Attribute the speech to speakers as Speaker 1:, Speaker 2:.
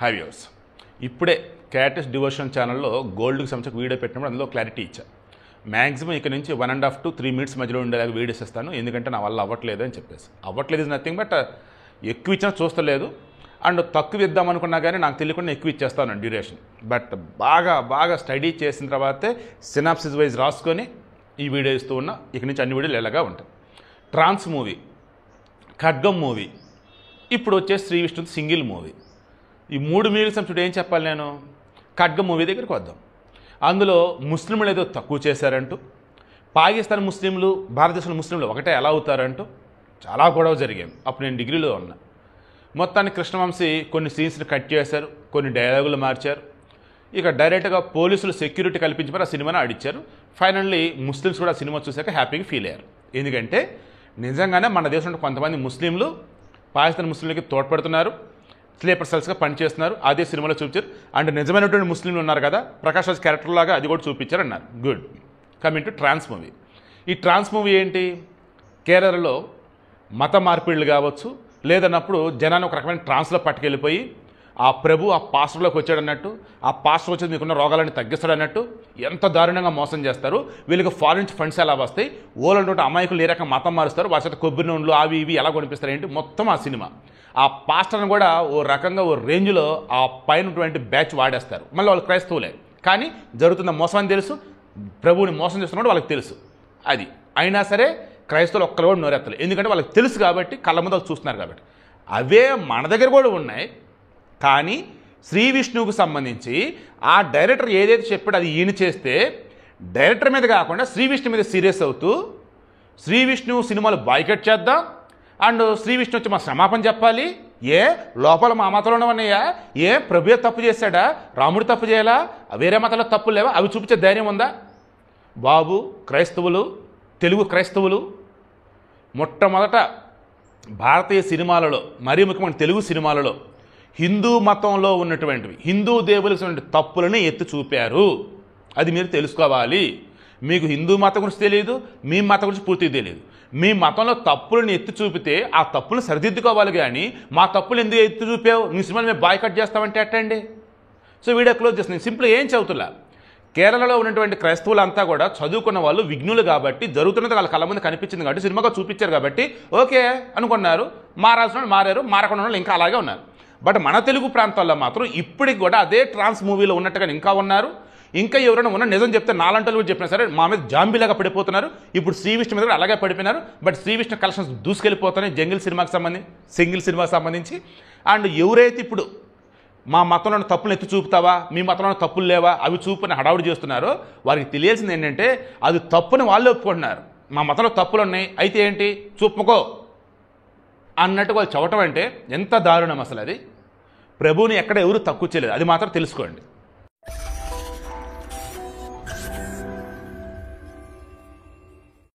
Speaker 1: Hi viewers, ఇప్పుడే క్యాటస్ devotion ఛానల్లో గోల్డ్కి సంబంధించి వీడియో పెట్టినప్పుడు అందులో క్లారిటీ ఇచ్చా. మ్యాక్సిమం ఇక్కడ నుంచి 1.5 to 3 minutes మధ్యలో ఉండేలాగా వీడియోస్ ఇస్తాను, ఎందుకంటే నా వల్ల అవ్వట్లేదు అని చెప్పేసి. అవ్వట్లేదు ఇస్ నథింగ్ బట్ ఎక్కువ ఇచ్చినా చూస్తలేదు, అండ్ తక్కువ ఇద్దాం అనుకున్నా కానీ నాకు తెలియకుండా ఎక్కువ ఇచ్చేస్తాను డ్యూరేషన్. బట్ బాగా స్టడీ చేసిన తర్వాతే సినాప్సిస్ వైజ్ రాసుకొని ఈ వీడియో ఇస్తూ ఉన్నా. ఇక నుంచి అన్ని వీడియోలు ఎలాగా ఉంటాయి. ట్రాన్స్ మూవీ, ఖడ్గం మూవీ, ఇప్పుడు వచ్చేసి శ్రీ విష్ణు సింగిల్ మూవీ. ఈ 3 మూవీల సంబంధించి ఏం చెప్పాలి నేను? ఖడ్గం మూవీ దగ్గరికి వద్దాం. అందులో ముస్లింలు ఏదో తక్కువ చేశారంటూ, పాకిస్తాన్ ముస్లింలు భారతదేశంలో ముస్లింలు ఒకటే ఎలా అవుతారంటూ చాలా గొడవ జరిగాయి. అప్పుడు నేను డిగ్రీలో ఉన్నా. మొత్తానికి కృష్ణవంశీ కొన్ని సీన్స్ని కట్ చేశారు, కొన్ని డైలాగులు మార్చారు. ఇక డైరెక్ట్గా పోలీసులు సెక్యూరిటీ కల్పించి ఆ సినిమాని ఆడిచ్చారు. ఫైనల్లీ ముస్లిమ్స్ కూడా సినిమా చూశాక హ్యాపీగా ఫీల్ అయ్యారు. ఎందుకంటే నిజంగానే మన దేశంలో కొంతమంది ముస్లింలు పాకిస్తాన్ ముస్లింలకి తోడ్పడుతున్నారు, స్లీపర్ సెల్స్గా పనిచేస్తున్నారు. అదే సినిమాలో చూపించారు. అండ్ నిజమైనటువంటి ముస్లింలు ఉన్నారు కదా, ప్రకాష్ రాజ్ క్యారెక్టర్ లాగా అది కూడా చూపించారు అన్నారు. Good. Coming to Trance movie. ఈ ట్రాన్స్ మూవీ ఏంటి? కేరళలో మత మార్పిడులు కావచ్చు, లేదన్నప్పుడు జనాన్ని ఒక రకమైన ట్రాన్స్లో పట్టుకెళ్ళిపోయి ఆ ప్రభు ఆ పాస్టర్లోకి వచ్చాడన్నట్టు, ఆ పాస్టర్ వచ్చేది మీకున్న రోగాలను తగ్గిస్తాడన్నట్టు ఎంత దారుణంగా మోసం చేస్తారు. వీళ్ళకి ఫారిన్ ఫండ్స్ ఎలా వస్తాయి, ఓలంటే అమాయకులు ఏ రకంగా మతం మారుస్తారు, వాటి కొబ్బరి నూనెలు అవి ఇవి ఎలా కొనిపిస్తారు ఏంటి మొత్తం ఆ సినిమా. ఆ పాస్టర్ని కూడా ఓ రకంగా ఓ రేంజ్లో ఆ పైనటువంటి బ్యాచ్ వాడేస్తారు. మళ్ళీ వాళ్ళు క్రైస్తవులే, కానీ జరుగుతున్న మోసం అని తెలుసు, ప్రభువుని మోసం చేస్తున్నాడు వాళ్ళకి తెలుసు. అది అయినా సరే క్రైస్తవులు ఒక్కరు కూడా నోరెత్తలు, ఎందుకంటే వాళ్ళకి తెలుసు కాబట్టి, కళ్ళ ముందు వాళ్ళు చూస్తున్నారు కాబట్టి. అవే మన దగ్గర కూడా ఉన్నాయి. కానీ శ్రీ విష్ణువుకు సంబంధించి ఆ డైరెక్టర్ ఏదైతే చెప్పాడో అది ఈయన చేస్తే, డైరెక్టర్ మీద కాకుండా శ్రీ విష్ణు మీద సీరియస్ అవుతూ శ్రీ విష్ణువు సినిమాలు బాయ్కట్ చేద్దాం, అండ్ శ్రీ విష్ణు వచ్చి మా క్షమాపణ చెప్పాలి. ఏ లోపల మా మతంలో ఉన్నాయా? ఏ ప్రభు తప్పు చేశాడా? రాముడు తప్పు చేయాలా? వేరే మతంలో తప్పులు లేవా? అవి చూపించే ధైర్యం ఉందా? బాబు, క్రైస్తవులు, తెలుగు క్రైస్తవులు మొట్టమొదట భారతీయ సినిమాలలో, మరీ ముఖ్యమైన తెలుగు సినిమాలలో హిందూ మతంలో ఉన్నటువంటివి, హిందూ దేవులకు తప్పులని ఎత్తి చూపారు. అది మీరు తెలుసుకోవాలి. మీకు హిందూ మతం గురించి తెలియదు, మీ మతం గురించి పూర్తిగా తెలియదు. మీ మతంలో తప్పులను ఎత్తి చూపితే ఆ తప్పులను సరిదిద్దుకోవాలి, కానీ మా తప్పులు ఎందుకు ఎత్తి చూపావు, నీ సినిమాని మేము బాయ్కట్ చేస్తామంటే ఎట్టండి? సో వీడియో క్లోజ్ చేస్తున్నాను. సింపుల్ ఏం చదువుతున్నా, కేరళలో ఉన్నటువంటి క్రైస్తవులంతా కూడా చదువుకున్న వాళ్ళు, విఘ్నులు కాబట్టి, జరుగుతున్నది వాళ్ళ కళ్ళ ముందు కనిపించింది కాబట్టి, సినిమాగా చూపించారు కాబట్టి ఓకే అనుకున్నారు. మారాల్సిన వాళ్ళు మారారు, మారకుండా వాళ్ళు ఇంకా అలాగే ఉన్నారు. బట్ మన తెలుగు ప్రాంతాల్లో మాత్రం ఇప్పటికి కూడా అదే ట్రాన్స్ మూవీలో ఉన్నట్టుగా ఇంకా ఉన్నారు. ఇంకా ఎవరైనా ఉన్న నిజం చెప్తే నాలంటలు కూడా చెప్పినా సరే మా మీద జాంబీలాగా పడిపోతున్నారు. ఇప్పుడు శ్రీ విష్ణు మీద కూడా అలాగే పడిపోయినారు. బట్ శ్రీ విష్ణు కలెక్షన్స్ దూసుకెళ్ళిపోతున్నాయి సింగిల్ సినిమాకి సంబంధించి. అండ్ ఎవరైతే ఇప్పుడు మా మతంలో తప్పులు ఎత్తి చూపుతావా, మీ మతంలో తప్పులు లేవా, అవి చూపుని హడావుడి చేస్తున్నారో వారికి తెలియాల్సింది ఏంటంటే అది తప్పుని వాళ్ళు ఒప్పుకుంటున్నారు. మా మతంలో తప్పులు ఉన్నాయి, అయితే ఏంటి చూపుకో అన్నట్టు వాళ్ళు చెప్పటం అంటే ఎంత దారుణం అసలు. అది ప్రభువుని ఎక్కడ ఎవరు తక్కువ చేయలేదు, అది మాత్రం తెలుసుకోండి.